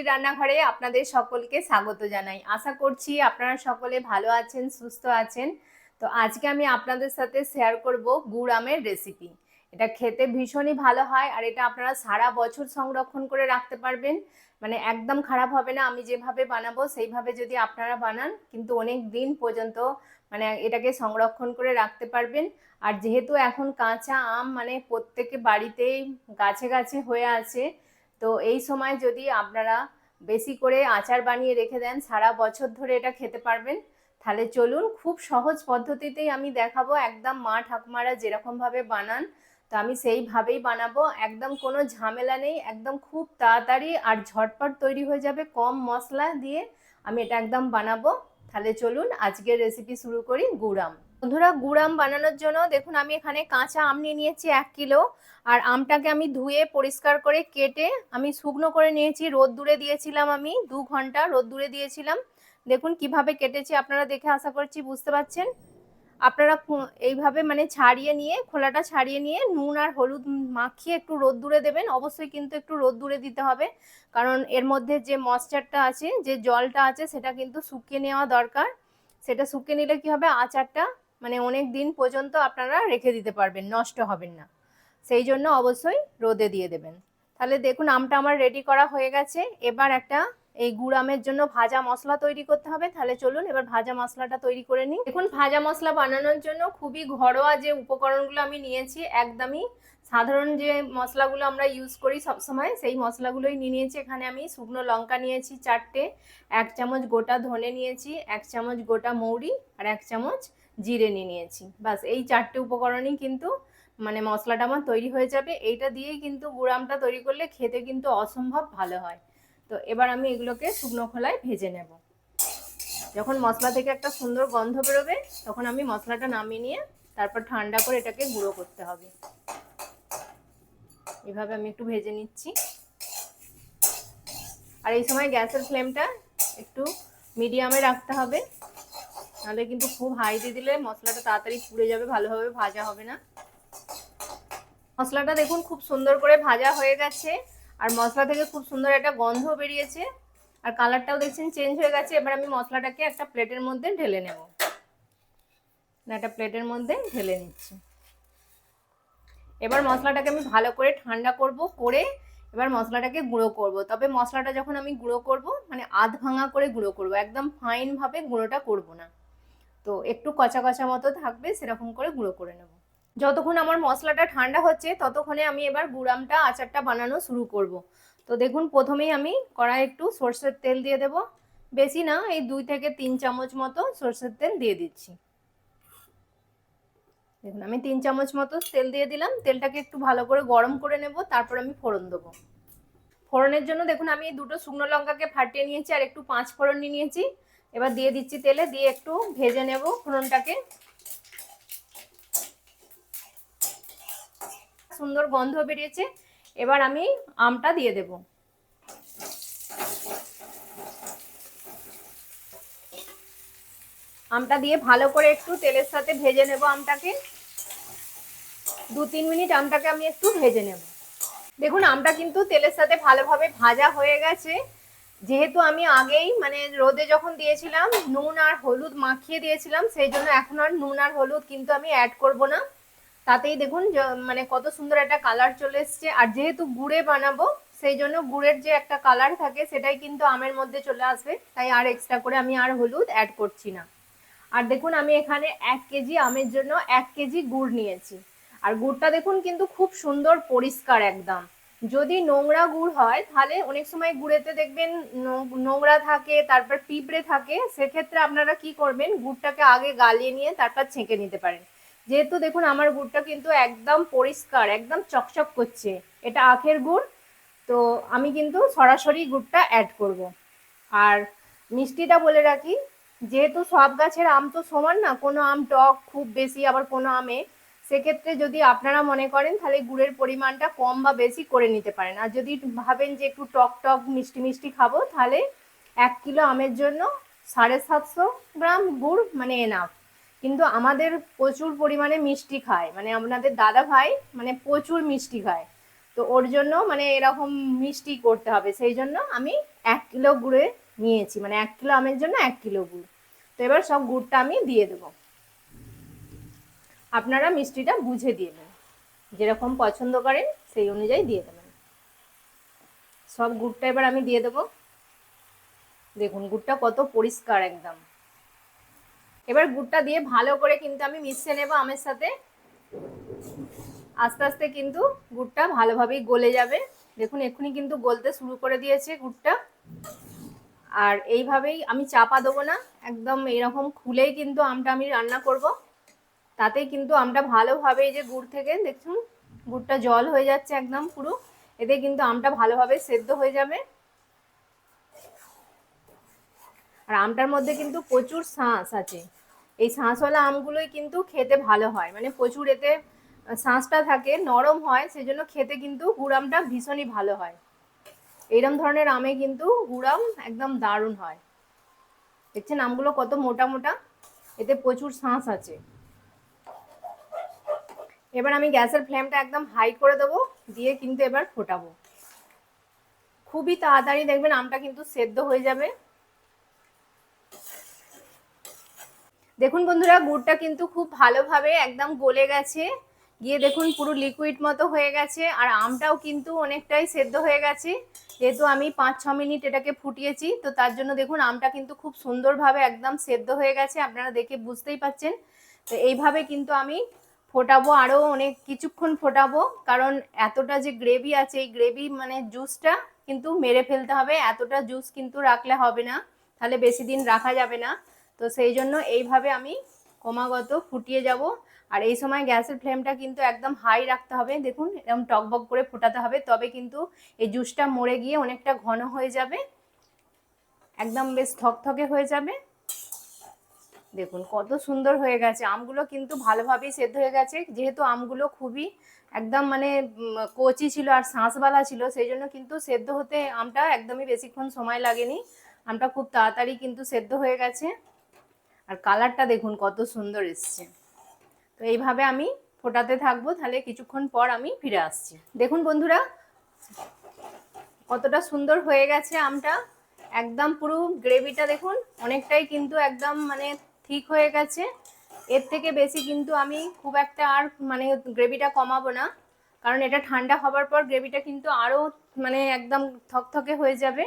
পুরীর রান্নাঘরে আপনাদের সকলকে স্বাগত জানাই। আশা করছি আপনারা সকলে ভালো আছেন, সুস্থ আছেন। তো আজকে আমি আপনাদের সাথে শেয়ার করব গুড় আমের রেসিপি। এটা খেতে ভীষণই ভালো হয় আর এটা আপনারা সারা বছর সংরক্ষণ করে রাখতে পারবেন। মানে একদম খারাপ হবে না। আমি যেভাবে বানাবো সেইভাবে যদি আপনারা বানান কিন্তু অনেক দিন পর্যন্ত মানে এটাকে সংরক্ষণ করে রাখতে পারবেন। আর যেহেতু এখন কাঁচা আম মানে প্রত্যেকে বাড়িতেই গাছে গাছে হয়ে আছে, তো এই সময় যদি আপনারা বেশি করে আচার বানিয়ে রেখে দেন সারা বছর ধরে এটা খেতে পারবেন। তাহলে চলুন খুব সহজ পদ্ধতিতেই আমি দেখাবো, একদম মা ঠাকুমারা যেরকমভাবে বানান তো আমি সেইভাবেই বানাবো। একদম কোনো ঝামেলা নেই, একদম খুব তাড়াতাড়ি আর ঝটপট তৈরি হয়ে যাবে কম মশলা দিয়ে আমি এটা একদম বানাবো। তাহলে চলুন আজকের রেসিপি শুরু করি। গুড় আম। বন্ধুরা, গুড় আম বানানোর জন্য দেখুন আমি এখানে কাঁচা আম নিয়ে নিয়েছি 1 কিলো। আর আমটাকে আমি ধুয়ে পরিষ্কার করে কেটে আমি শুকনো করে নিয়েছি। রোদ্দুরে দিয়েছিলাম, আমি 2 ঘন্টা রোদ্দুরে দিয়েছিলাম। দেখুন কিভাবে কেটেছি, আপনারা দেখে আশা করছি বুঝতে পারছেন। আপনারা এইভাবে মানে ছাড়িয়ে নিয়ে, খোলাটা ছাড়িয়ে নিয়ে নুন আর হলুদ মাখিয়ে একটু রোদ্দুরে দেবেন। অবশ্যই কিন্তু একটু রোদ্দুরে দিতে হবে, কারণ এর মধ্যে যে ময়েশ্চারটা আছে, যে জলটা আছে, সেটা কিন্তু শুকিয়ে নেওয়া দরকার। সেটা শুকিয়ে নিলে কি হবে, আচারটা মানে অনেক দিন পর্যন্ত আপনারা রেখে দিতে পারবেন, নষ্ট হবেন না। সেই জন্য অবশ্যই রোদে দিয়ে দেবেন। তাহলে দেখুন আমটা আমার রেডি করা হয়ে গেছে। এবার একটা এই গুড় আমের জন্য ভাজা মশলা তৈরি করতে হবে। তাহলে চলুন এবার ভাজা মশলাটা তৈরি করে নিই। দেখুন ভাজা মশলা বানানোর জন্য খুবই ঘরোয়া যে উপকরণগুলো আমি নিয়েছি, একদমই সাধারণ যে মশলাগুলো আমরা ইউজ করি সবসময়, সেই মশলাগুলোই নিয়ে নিয়েছি। এখানে আমি শুকনো লঙ্কা নিয়েছি 4টে, 1 চামচ গোটা ধনে নিয়েছি, 1 চামচ গোটা মৌরি আর 1 চামচ জিরে নিয়ে নিয়েছি। বাস এই 4টে উপকরণই কিন্তু মানে মশলাটা আমার তৈরি হয়ে যাবে। এইটা দিয়েই কিন্তু গুড় আমটা তৈরি করলে খেতে কিন্তু অসম্ভব ভালো হয়। তো এবার আমি এগুলোকে শুকনো খোলায় ভেজে নেব। যখন মশলা থেকে একটা সুন্দর গন্ধ বেরোবে তখন আমি মশলাটা নামিয়ে নিয়ে তারপর ঠান্ডা করে এটাকে গুঁড়ো করতে হবে। এভাবে আমি একটু ভেজে নিচ্ছি। আর এই সময় গ্যাসের ফ্লেমটা একটু মিডিয়ামে রাখতে হবে, নাহলে কিন্তু খুব হাই দিয়ে দিলে মশলাটা তাড়াতাড়ি পুড়ে যাবে, ভালোভাবে ভাজা হবে না। মশলাটা দেখুন খুব সুন্দর করে ভাজা হয়ে গেছে আর মশলা থেকে খুব সুন্দর একটা গন্ধ বেরিয়েছে আর কালারটাও দেখছেন চেঞ্জ হয়ে গেছে। এবার আমি মশলাটাকে একটা প্লেটের মধ্যে ঢেলে নেব। একটা প্লেটের মধ্যে ঢেলে নিচ্ছি। এবার মশলাটাকে আমি ভালো করে ঠান্ডা করে এবার মশলাটাকে গুঁড়ো করব। তবে মশলাটা যখন আমি গুঁড়ো করব মানে আধ ভাঙা করে গুঁড়ো করব, একদম ফাইন ভাবে গুঁড়োটা করব না। তো একটু কচা কচা মতো থাকবে সেরকম করে গুঁড়ো করে নেব। যতক্ষণ আমার মশলাটা ঠান্ডা হচ্ছে ততক্ষণে আমি এবার গুড় আমটা আচারটা বানানো শুরু করব। তো দেখুন প্রথমেই আমি কড়াই একটু সরষের তেল দিয়ে দেব। বেশি না, এই 2 থেকে 3 চামচ মতো সরষের তেল দিয়ে দিচ্ছি। দেখুন আমি 3 চামচ মতো তেল দিয়ে দিলাম। তেলটাকে একটু ভালো করে গরম করে নেব, তারপর আমি ফোড়ন দেবো। ফোড়নের জন্য দেখুন আমি 2টো শুকনো লঙ্কাকে ফাটিয়ে নিয়েছি আর একটু 5 ফোড়ন নিয়ে নিয়েছি। এবার দিয়ে দিচ্ছি তেলে, দিয়ে একটু ভেজে নেব ফোড়নটাকে। সুন্দর গন্ধ বেরিয়েছে। এবার আমি আমটা দিয়ে দেব। আমটা দিয়ে ভালো করে একটু তেলের সাথে ভেজে নেব আমটাকে। 2-3 মিনিট আমটাকে আমি একটু ভেজে নেব। দেখুন আমটা কিন্তু তেলের সাথে ভালোভাবে ভাজা হয়ে গেছে। যেহেতু আমি আগেই মানে রোদে যখন দিয়েছিলাম নুন আর হলুদ মাখিয়ে দিয়েছিলাম, সেই জন্য এখন আর নুন আর হলুদ কিন্তু আমি অ্যাড করব না। তাতেই দেখুন মানে কত সুন্দর একটা কালার চলে এসছে। আর যেহেতু গুড়ে বানাবো সেই জন্য গুড়ের যে একটা কালার থাকে সেটাই কিন্তু আমের মধ্যে চলে আসবে, তাই আর এক্সট্রা করে আমি আর হলুদ অ্যাড করছি না। আর দেখুন আমি এখানে 1 কেজি আমের জন্য 1 কেজি গুড় নিয়েছি। আর গুড়টা দেখুন কিন্তু খুব সুন্দর পরিষ্কার একদম। যদি নোংরা গুড় হয় তাহলে অনেক সময় গুড়েতে দেখবেন নোংরা থাকে, তারপর পিঁপড়ে থাকে, সেক্ষেত্রে আপনারা কি করবেন, গুড়টাকে আগে গালিয়ে নিয়ে তারপর ছেঁকে নিতে পারেন। যেহেতু দেখুন আমার গুড়টা কিন্তু একদম পরিষ্কার, একদম চকচক করছে, এটা আখের গুড়। তো আমি কিন্তু সরাসরি গুড়টা অ্যাড করব। আর মিষ্টিটা বলে রাখি, যেহেতু সব গাছের আম তো সমান না, কোনো আম টক খুব বেশি, আবার কোনো আমে, সেক্ষেত্রে যদি আপনারা মনে করেন তাহলে গুড়ের পরিমাণটা কম বা বেশি করে নিতে পারেন। আর যদি ভাবেন যে একটু টক টক মিষ্টি মিষ্টি খাবো তাহলে 1 কিলো আমের জন্য 750 গ্রাম গুড় মানে এনাফ। কিন্তু আমাদের প্রচুর পরিমাণে মিষ্টি খায়, মানে আপনাদের দাদা ভাই মানে প্রচুর মিষ্টি খায়। তো ওর জন্য মানে এরকম মিষ্টি করতে হবে, সেই জন্য আমি 1 কিলো গুড়ে নিয়েছি, মানে 1 কিলো আমের জন্য 1 কিলো গুড়। তো এবার সব গুড়টা আমি দিয়ে দেবো। আপনারা মিষ্টিটা বুঝে দিবেন, যেরকম পছন্দ করেন সেই অনুযায়ী দিয়ে দেবেন। সব গুড়টা এবার আমি দিয়ে দেবো। দেখুন গুড়টা কত পরিষ্কার একদম। এবার গুড়টা দিয়ে ভালো করে কিন্তু আমি মিশিয়ে নেব আমের সাথে। আস্তে আস্তে কিন্তু গুড়টা ভালোভাবেই গলে যাবে। দেখুন এক্ষুনি কিন্তু গলতে শুরু করে দিয়েছে গুড়টা। আর এইভাবেই আমি চাপা দেবো না, একদম এরকম খুলেই কিন্তু আমটা আমি রান্না করব। তাতেই কিন্তু আমটা ভালোভাবে, এই যে গুড় থেকে দেখুন গুড়টা জল হয়ে যাচ্ছে একদম পুরো, এতে কিন্তু আমটা ভালোভাবে সেদ্ধ হয়ে যাবে। আর আমটার মধ্যে কিন্তু প্রচুর শাঁস আছে, এই শাঁসওয়ালা আমগুলোই কিন্তু খেতে ভালো হয়, মানে প্রচুর এতে শাঁসটা থাকে, নরম হয়, সেজন্য খেতে কিন্তু গুড় আমটা ভীষণই ভালো হয়। এইরকম ধরনের আমে কিন্তু গুড় আম একদম দারুণ হয়। দেখছেন আমগুলো কত মোটা মোটা, এতে প্রচুর শাঁস আছে। এবার আমি গ্যাসের ফ্লেমটা একদম হাই করে দেবো, দিয়ে কিন্তু এবার ফোটাবো। খুবই তাড়াতাড়ি দেখবেন আমটা কিন্তু সেদ্ধ হয়ে যাবে। দেখুন বন্ধুরা গুড়টা কিন্তু খুব ভালোভাবে একদম গলে গেছে, গিয়ে দেখুন পুরো লিকুইড মতো হয়ে গেছে। আর আমটাও কিন্তু অনেকটাই সেদ্ধ হয়ে গেছে, যেহেতু আমি 5-6 মিনিট এটাকে ফুটিয়েছি, তো তার জন্য দেখুন আমটা কিন্তু খুব সুন্দরভাবে একদম সেদ্ধ হয়ে গেছে, আপনারা দেখে বুঝতেই পাচ্ছেন। তো এইভাবে কিন্তু আমি ফোটাবো, আরও অনেক কিছুক্ষণ ফোটাবো, কারণ এতটা যে গ্রেভি আছে এই গ্রেভি মানে জুসটা কিন্তু মেরে ফেলতে হবে, এতটা জুস কিন্তু রাখলে হবে না, তাহলে বেশি দিন রাখা যাবে না। তো সেই জন্য এইভাবে আমি ক্রমাগত ফুটিয়ে যাব। আর এই সময় গ্যাসের ফ্লেমটা কিন্তু একদম হাই রাখতে হবে, দেখুন এরকম টকবক করে ফোটাতে হবে, তবে কিন্তু এই জুসটা মরে গিয়ে অনেকটা ঘন হয়ে যাবে, একদম বেশ থকথকে হয়ে যাবে। দেখুন কত সুন্দর হয়ে গেছে, আমগুলো কিন্তু ভালোভাবেই সেদ্ধ হয়ে গেছে, যেহেতু আমগুলো খুবই একদম মানে কচি ছিল আর শাঁসওয়ালা ছিল, সেই জন্য কিন্তু সেদ্ধ হতে আমটা একদমই বেশিক্ষণ সময় লাগেনি, আমটা খুব তাড়াতাড়ি কিন্তু সেদ্ধ হয়ে গেছে। আর কালারটা দেখুন কত সুন্দর এসছে। তো এইভাবে আমি ফোটাতে থাকবো, তাহলে কিছুক্ষণ পর আমি ফিরে আসছি। দেখুন বন্ধুরা কতটা সুন্দর হয়ে গেছে আমটা, একদম পুরো গ্রেভিটা দেখুন অনেকটাই কিন্তু একদম মানে ঠিক হয়ে গেছে। এর থেকে বেশি কিন্তু আমি খুব একটা আর মানে গ্রেভিটা কমাবো না, কারণ এটা ঠান্ডা হবার পর গ্রেভিটা কিন্তু আরও মানে একদম থকথকে হয়ে যাবে।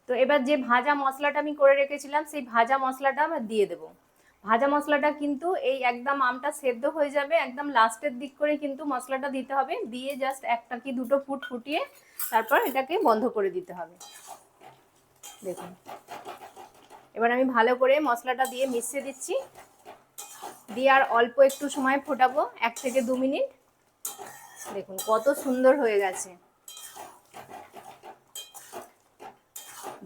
তো এবার যে ভাজা মশলাটা আমি করে রেখেছিলাম সেই ভাজা মশলাটা আবার দিয়ে দেবো। ভাজা মশলাটা কিন্তু এই একদম আমটা সেদ্ধ হয়ে যাবে একদম লাস্টের দিক করে কিন্তু মশলাটা দিতে হবে, দিয়ে জাস্ট 1টা কি 2টো ফুট ফুটিয়ে তারপর এটাকে বন্ধ করে দিতে হবে। দেখুন এবার আমি ভালো করে মশলাটা দিয়ে মিশিয়ে দিচ্ছি, দিয়ে আর অল্প একটু সময় ফোটাবো, 1 থেকে 2 মিনিট। দেখুন কত সুন্দর হয়ে গেছে,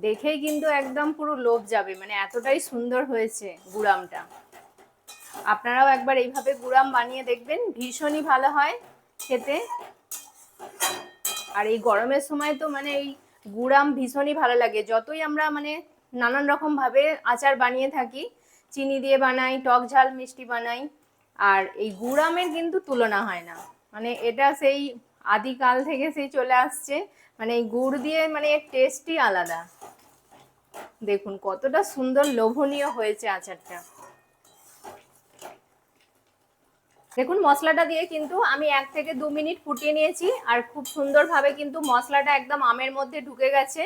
দেখেই কিন্তু একদম পুরো লোভ যাবে, মানে এতটাই সুন্দর হয়েছে গুড়ামটা। আপনারাও একবার এইভাবে গুড়াম বানিয়ে দেখবেন, ভীষণই ভালো হয় খেতে। আর এই গরমের সময় তো মানে এই গুড়াম ভীষণই ভালো লাগে, যতই আমরা মানে নানান রকম ভাবে আচার বানিয়ে থাকি, চিনি দিয়ে বানাই, টক ঝাল মিষ্টি বানাই, আর এই গুড়ামের কিন্তু তুলনা হয় না। মানে এটা সেই আদিকাল থেকে সেই চলে আসছে, মানে এই গুড় দিয়ে মানে এর টেস্টই আলাদা। দেখুন কতটা সুন্দর লোভনীয় হয়েছে আচারটা। দেখুন মশলাটা দিয়ে কিন্তু আমি 1 থেকে 2 মিনিট ফুটিয়ে নিয়েছি, আর খুব সুন্দরভাবে কিন্তু মশলাটা একদম আমের মধ্যে ঢুকে গেছে।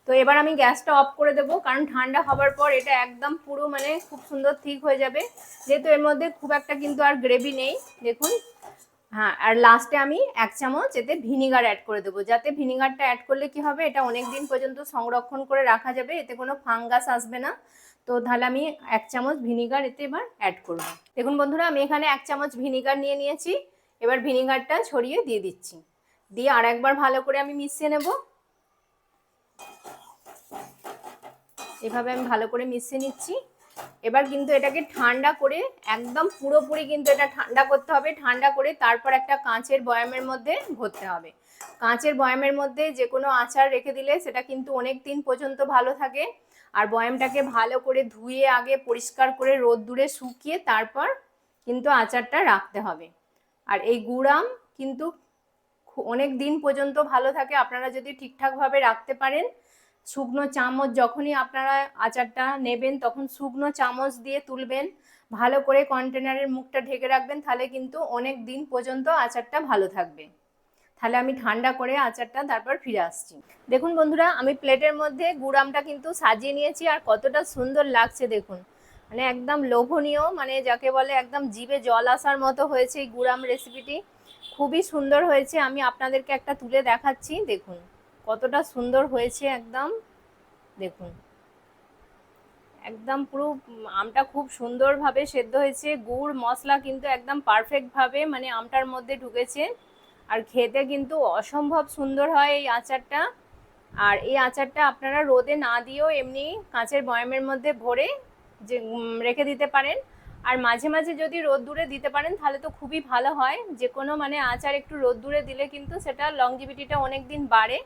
তো এবার আমি গ্যাসটা অফ করে দেবো, কারণ ঠান্ডা হবার পর এটা একদম পুরো মানে খুব সুন্দর ঠিক হয়ে যাবে, যেহেতু এর মধ্যে খুব একটা কিন্তু আর গ্রেভি নেই। দেখুন হ্যাঁ, আর লাস্টে আমি 1 চামচ এতে ভিনিগার অ্যাড করে দেবো, যাতে ভিনিগারটা অ্যাড করলে কি হবে, এটা অনেক দিন পর্যন্ত সংরক্ষণ করে রাখা যাবে, এতে কোনো ফাঙ্গাস আসবে না। তো তাহলে আমি 1 চামচ ভিনিগার এতে এবার অ্যাড করব। দেখুন বন্ধুরা আমি এখানে 1 চামচ ভিনিগার নিয়ে নিয়েছি, এবার ভিনিগারটা ছড়িয়ে দিয়ে দিচ্ছি, দিয়ে আর একবার ভালো করে আমি মিশিয়ে নেব। এভাবে আমি ভালো করে মিশিয়ে নিচ্ছি। এবার কিন্তু এটাকে ঠান্ডা করে একদম পুরোপুরি কিন্তু এটা ঠান্ডা করতে হবে, ঠান্ডা করে তারপর একটা কাঁচের বয়ামের মধ্যে ভরতে হবে। কাঁচের বয়ামের মধ্যে যে কোনো আচার রেখে দিলে সেটা কিন্তু অনেক দিন পর্যন্ত ভালো থাকে। আর বয়ামটাকে ভালো করে ধুয়ে আগে পরিষ্কার করে রোদ্দুরে শুকিয়ে তারপর কিন্তু আচারটা রাখতে হবে। আর এই গুড়াম কিন্তু অনেক দিন পর্যন্ত ভালো থাকে আপনারা যদি ঠিকঠাকভাবে রাখতে পারেন। শুকনো চামচ যখনই আপনারা আচারটা নেবেন তখন শুকনো চামচ দিয়ে তুলবেন, ভালো করে কন্টেনারের মুখটা ঢেকে রাখবেন, তাহলে কিন্তু অনেক দিন পর্যন্ত আচারটা ভালো থাকবে। তাহলে আমি ঠান্ডা করে আচারটা তারপর ফিরে আসছি। দেখুন বন্ধুরা, আমি প্লেটের মধ্যে গুড় আমটা কিন্তু সাজিয়ে নিয়েছি, আর কতটা সুন্দর লাগছে দেখুন, মানে একদম লোভনীয়, মানে যাকে বলে একদম জিভে জল আসার মতো হয়েছে এই গুড় আম রেসিপিটি। খুবই সুন্দর হয়েছে। আমি আপনাদেরকে একটা তুলে দেখাচ্ছি, দেখুন কতটা সুন্দর হয়েছে একদম। দেখুন একদম পুরো আমটা খুব সুন্দরভাবে সেদ্ধ হয়েছে, গুড় মশলা কিন্তু একদম পারফেক্টভাবে মানে আমটার মধ্যে ঢুকেছে, আর খেতে কিন্তু অসম্ভব সুন্দর হয় এই আচারটা। আর এই আচারটা আপনারা রোদে না দিয়েও এমনি কাঁচের বয়ামের মধ্যে ভরে যে রেখে দিতে পারেন, আর মাঝে মাঝে যদি রোদ্দুরে দিতে পারেন তাহলে তো খুবই ভালো হয়। যে কোনো মানে আচার একটু রোদ্দুরে দিলে কিন্তু সেটা লংজিভিটিটা অনেক দিন বাড়ে।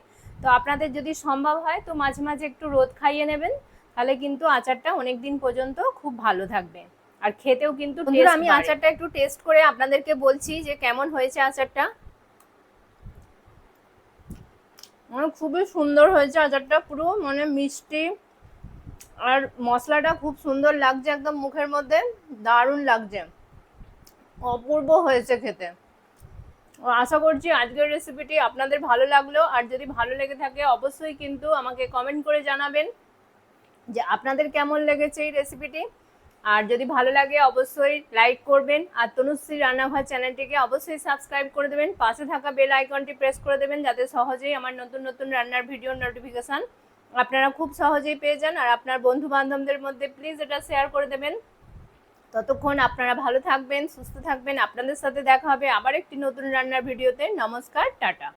তো আপনাদের যদি সম্ভব হয় তো মাঝে মাঝে একটু রোদ খাইয়ে নেবেন, তাহলে কিন্তু আচারটা অনেক দিন পর্যন্ত খুব ভালো থাকবে, আর খেতেও কিন্তু আমি আচারটা একটু টেস্ট করে আপনাদেরকে বলছি যে কেমন হয়েছে আচারটা। মানে খুবই সুন্দর হয়েছে আচারটা, পুরো মানে মিষ্টি, আর মশলাটা খুব সুন্দর লাগছে একদম মুখের মধ্যে, দারুণ লাগছে, অপূর্ব হয়েছে খেতে। আশা করছি আজকের রেসিপিটি আপনাদের ভালো লাগলো, আর যদি ভালো লেগে থাকে অবশ্যই কিন্তু আমাকে কমেন্ট করে জানাবেন যে আপনাদের কেমন লেগেছে এই রেসিপিটি। আর যদি ভালো লাগে অবশ্যই লাইক করবেন, আর তনুশ্রী রান্নাঘর চ্যানেলটিকে অবশ্যই সাবস্ক্রাইব করে দেবেন, পাশে থাকা বেল আইকনটি প্রেস করে দেবেন, যাতে সহজেই আমার নতুন নতুন রান্নার ভিডিওর নোটিফিকেশান আপনারা খুব সহজেই পেয়ে যান। আর আপনার বন্ধু বান্ধবদের মধ্যে প্লিজ এটা শেয়ার করে দেবেন। ততক্ষণ আপনারা ভালো থাকবেন, সুস্থ থাকবেন। আপনাদের সাথে দেখা হবে আবার একটি নতুন রান্নার ভিডিওতে। নমস্কার, টাটা।